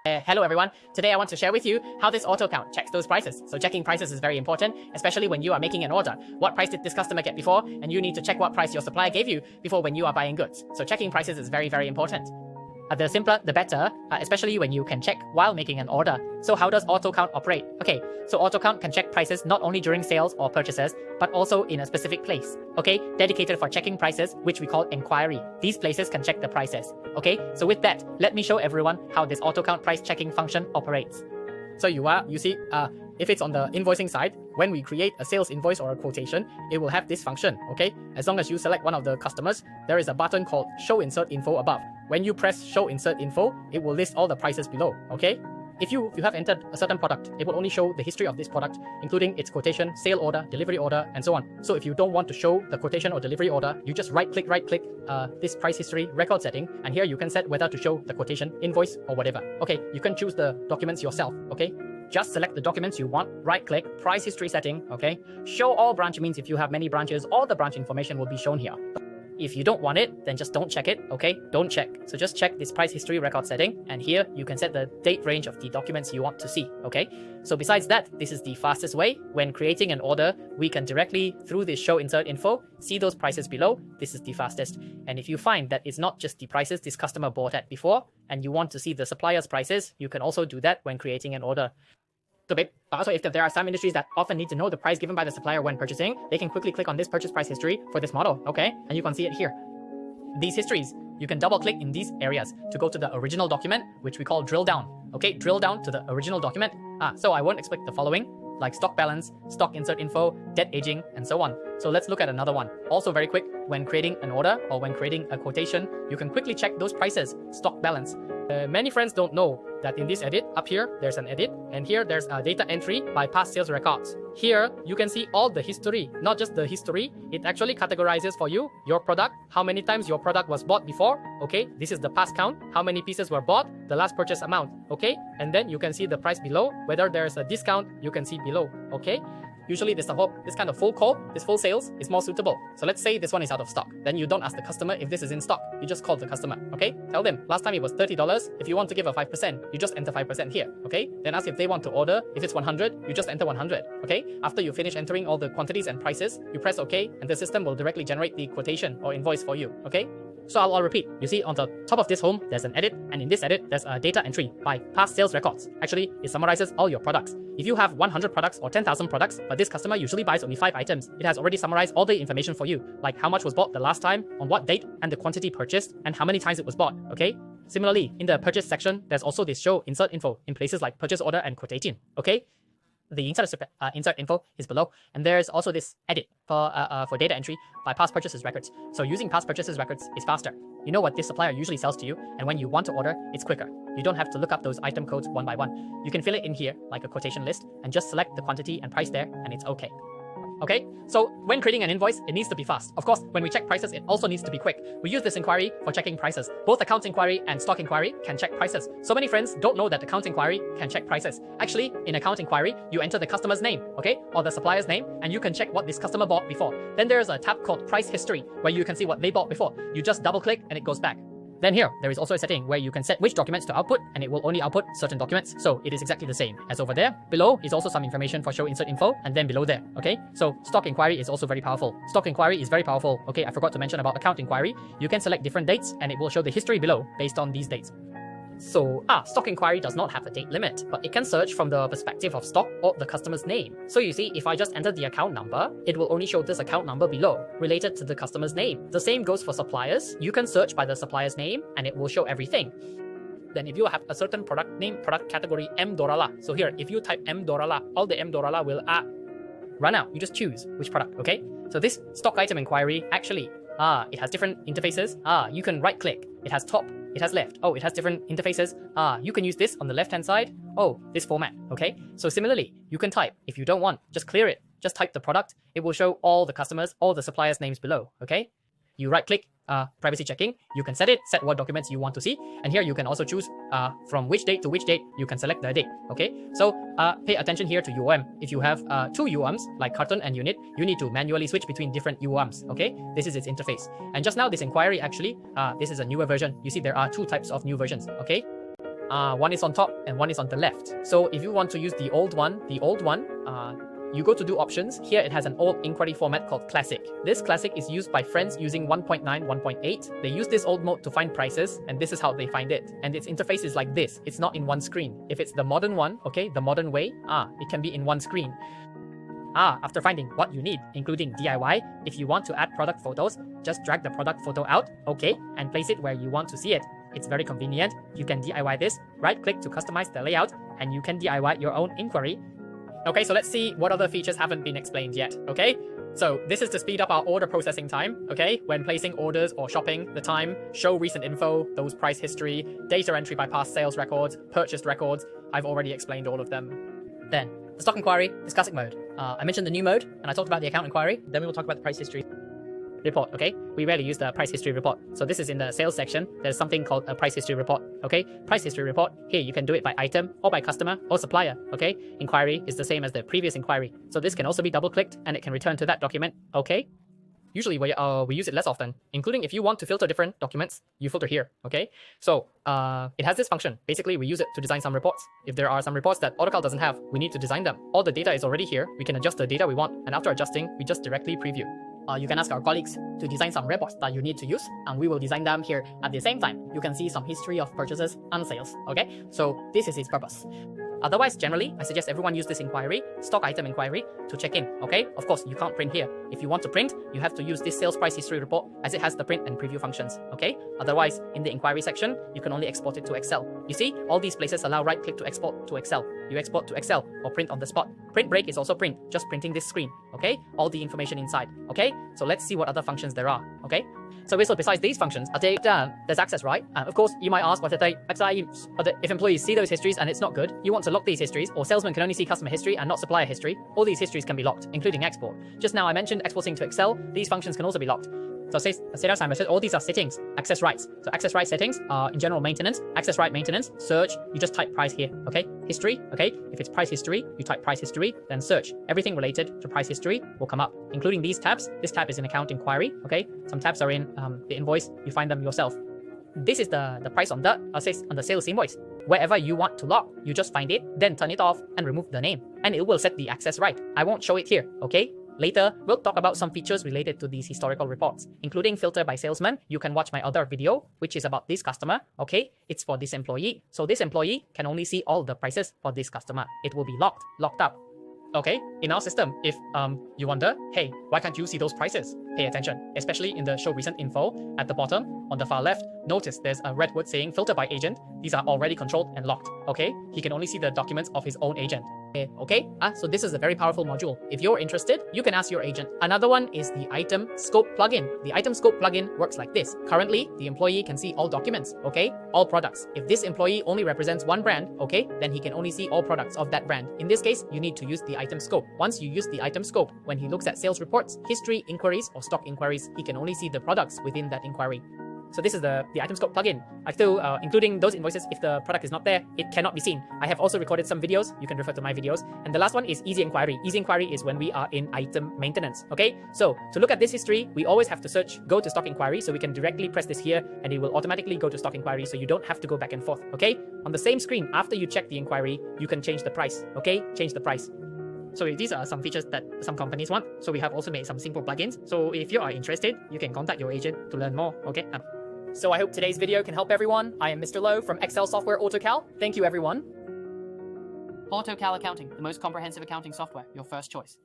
Hello everyone, today I want to share with you how this AutoCount checks those prices. So checking prices is very important, especially when you are making an order. What price did this customer get before? And you need to check what price your supplier gave you before when you are buying goods. So checking prices is very, very important. The simpler, the better, especially when you can check while making an order. So how does AutoCount operate? Okay, so AutoCount can check prices not only during sales or purchases, but also in a specific place, okay? Dedicated for checking prices, which we call inquiry. These places can check the prices, okay? So with that, let me show everyone how this AutoCount price checking function operates. So you see, if it's on the invoicing side, when we create a sales invoice or a quotation, it will have this function, okay? As long as you select one of the customers, there is a button called Show Insert Info above. When you press Show Insert Info, it will list all the prices below, okay? If you have entered a certain product, it will only show the history of this product, including its quotation, sale order, delivery order, and so on. So if you don't want to show the quotation or delivery order, you just right-click this price history record setting, and here you can set whether to show the quotation, invoice, or whatever. Okay, you can choose the documents yourself, okay? Just select the documents you want, right-click, price history setting, okay? Show all branch means if you have many branches, all the branch information will be shown here. If you don't want it, then just don't check it, okay? Don't check. So just check this price history record setting, and here you can set the date range of the documents you want to see, okay? So besides that, this is the fastest way. When creating an order, we can directly, through this Show Insert Info, see those prices below. This is the fastest. And if you find that it's not just the prices this customer bought at before, and you want to see the supplier's prices, you can also do that when creating an order. So babe, also if there are some industries that often need to know the price given by the supplier when purchasing, they can quickly click on this purchase price history for this model, okay? And you can see it here. These histories, you can double click in these areas to go to the original document, which we call drill down, okay? Drill down to the original document. So I won't explain the following, like stock balance, stock insert info, debt aging, and so on. So let's look at another one. Also very quick, when creating an order or when creating a quotation, you can quickly check those prices, stock balance. Many friends don't know that in this edit, up here, there's an edit, and here there's a data entry by past sales records. Here, you can see all the history, not just the history, it actually categorizes for you, your product, how many times your product was bought before, okay? This is the past count, how many pieces were bought, the last purchase amount, okay? And then you can see the price below, whether there's a discount, you can see below, okay? Usually this kind of full call, this full sales is more suitable. So let's say this one is out of stock. Then you don't ask the customer if this is in stock. You just call the customer, okay? Tell them, last time it was $30. If you want to give a 5%, you just enter 5% here, okay? Then ask if they want to order. If it's 100, you just enter 100, okay? After you finish entering all the quantities and prices, you press OK, and the system will directly generate the quotation or invoice for you, okay? So I'll repeat. You see on the top of this home, there's an edit, and in this edit, there's a data entry by past sales records. Actually, it summarizes all your products. If you have 100 products or 10,000 products, but this customer usually buys only 5 items, it has already summarized all the information for you, like how much was bought the last time, on what date, and the quantity purchased, and how many times it was bought, okay? Similarly, in the purchase section, there's also this show insert info in places like purchase order and quotation, okay? The insert info is below, and there's also this edit for data entry by past purchases records. So using past purchases records is faster. You know what this supplier usually sells to you, and when you want to order, it's quicker. You don't have to look up those item codes one by one. You can fill it in here like a quotation list and just select the quantity and price there, and it's okay. Okay, so when creating an invoice, it needs to be fast. Of course, when we check prices, it also needs to be quick. We use this inquiry for checking prices. Both account inquiry and stock inquiry can check prices. So many friends don't know that account inquiry can check prices. Actually, in account inquiry, you enter the customer's name, okay, or the supplier's name, and you can check what this customer bought before. Then there's a tab called price history, where you can see what they bought before. You just double click and it goes back. Then here, there is also a setting where you can set which documents to output, and it will only output certain documents. So it is exactly the same as over there. Below is also some information for show insert info, and then below there, okay? So stock inquiry is also very powerful. Stock inquiry is very powerful. Okay, I forgot to mention about account inquiry. You can select different dates, and it will show the history below based on these dates. So, stock inquiry does not have a date limit, but it can search from the perspective of stock or the customer's name. So you see, if I just enter the account number, it will only show this account number below, related to the customer's name. The same goes for suppliers. You can search by the supplier's name, and it will show everything. Then if you have a certain product name, product category M Dorala. So here, if you type M Dorala, all the M Dorala will run out. You just choose which product, okay? So this stock item inquiry, actually, it has different interfaces. You can right click. It has top. It has left. Oh, it has different interfaces. You can use this on the left-hand side. Oh, this format, okay? So similarly, you can type. If you don't want, just clear it. Just type the product. It will show all the customers, all the suppliers' names below, okay? You right-click, privacy checking. You can set what documents you want to see. And here you can also choose from which date to which date. You can select the date, okay? So pay attention here to UOM. If you have 2 UOMs, like carton and unit, you need to manually switch between different UOMs, okay? This is its interface. And just now, this inquiry, actually, this is a newer version. You see there are 2 types of new versions, okay? One is on top and one is on the left. So if you want to use the old one, you go to do options. Here it has an old inquiry format called classic. This classic is used by friends using 1.9, 1.8. They use this old mode to find prices, and this is how they find it. And its interface is like this. It's not in one screen. If it's the modern one, okay, the modern way, it can be in one screen. After finding what you need, including DIY, if you want to add product photos, just drag the product photo out, okay, and place it where you want to see it. It's very convenient. You can DIY this, right-click to customize the layout, and you can DIY your own inquiry. Okay, so let's see what other features haven't been explained yet, okay? So this is to speed up our order processing time, okay? When placing orders or shopping, the time, show recent info, those price history, data entry by past sales records, purchased records. I've already explained all of them. Then, the stock inquiry, discussing mode. I mentioned the new mode, and I talked about the account inquiry. Then we will talk about the price history report, okay? We rarely use the price history report. So this is in the sales section. There's something called a price history report, okay? Price history report, here you can do it by item or by customer or supplier, okay? Inquiry is the same as the previous inquiry. So this can also be double-clicked and it can return to that document, okay? Usually we use it less often, including if you want to filter different documents, you filter here, okay? So it has this function. Basically, we use it to design some reports. If there are some reports that AutoCount doesn't have, we need to design them. All the data is already here. We can adjust the data we want, and after adjusting, we just directly preview. You can ask our colleagues to design some reports that you need to use, and we will design them here at the same time. You can see some history of purchases and sales, okay? So this is its purpose. Otherwise, generally, I suggest everyone use this inquiry, stock item inquiry, to check in, okay? Of course, you can't print here. If you want to print, you have to use this sales price history report as it has the print and preview functions, okay? Otherwise, in the inquiry section, you can only export it to Excel. You see, all these places allow right-click to export to Excel. You export to Excel or print on the spot. Print break is also print, just printing this screen, okay? All the information inside, okay? So let's see what other functions there are, okay? So besides these functions, there's access, right? Of course, you might ask, if employees see those histories and it's not good, you want to lock these histories, or salesmen can only see customer history and not supplier history, all these histories can be locked, including export. Just now I mentioned exporting to Excel, these functions can also be locked. So all these are settings, access rights. So access right settings are in general maintenance, access right maintenance, search, you just type price here, okay? History, okay? If it's price history, you type price history, then search. Everything related to price history will come up, including these tabs. This tab is in account inquiry, okay? Some tabs are in the invoice, you find them yourself. This is the price on the sales invoice. Wherever you want to lock, you just find it, then turn it off and remove the name, and it will set the access right. I won't show it here, okay? Later, we'll talk about some features related to these historical reports, including filter by salesman. You can watch my other video, which is about this customer, okay? It's for this employee. So this employee can only see all the prices for this customer. It will be locked up. Okay, in our system, if you wonder, hey, why can't you see those prices? Pay attention, especially in the show recent info at the bottom, on the far left, notice there's a red word saying filter by agent. These are already controlled and locked, okay? He can only see the documents of his own agent. Okay, so this is a very powerful module. If you're interested, you can ask your agent. Another one is the item scope plugin. The item scope plugin works like this. Currently, the employee can see all documents, okay? All products. If this employee only represents one brand, okay, then he can only see all products of that brand. In this case, you need to use the item scope. Once you use the item scope, when he looks at sales reports, history, inquiries, or stock inquiries, he can only see the products within that inquiry. So this is the item scope plugin. I still, including those invoices, if the product is not there, it cannot be seen. I have also recorded some videos. You can refer to my videos. And the last one is easy inquiry. Easy inquiry is when we are in item maintenance. Okay, so to look at this history, we always have to go to stock inquiry. So we can directly press this here and it will automatically go to stock inquiry. So you don't have to go back and forth. Okay, on the same screen, after you check the inquiry, you can change the price. Okay, change the price. So these are some features that some companies want. So we have also made some simple plugins. So if you are interested, you can contact your agent to learn more. Okay. So I hope today's video can help everyone. I am Mr. Low from Excel software AutoCal. Thank you, everyone. AutoCal Accounting, the most comprehensive accounting software, your first choice.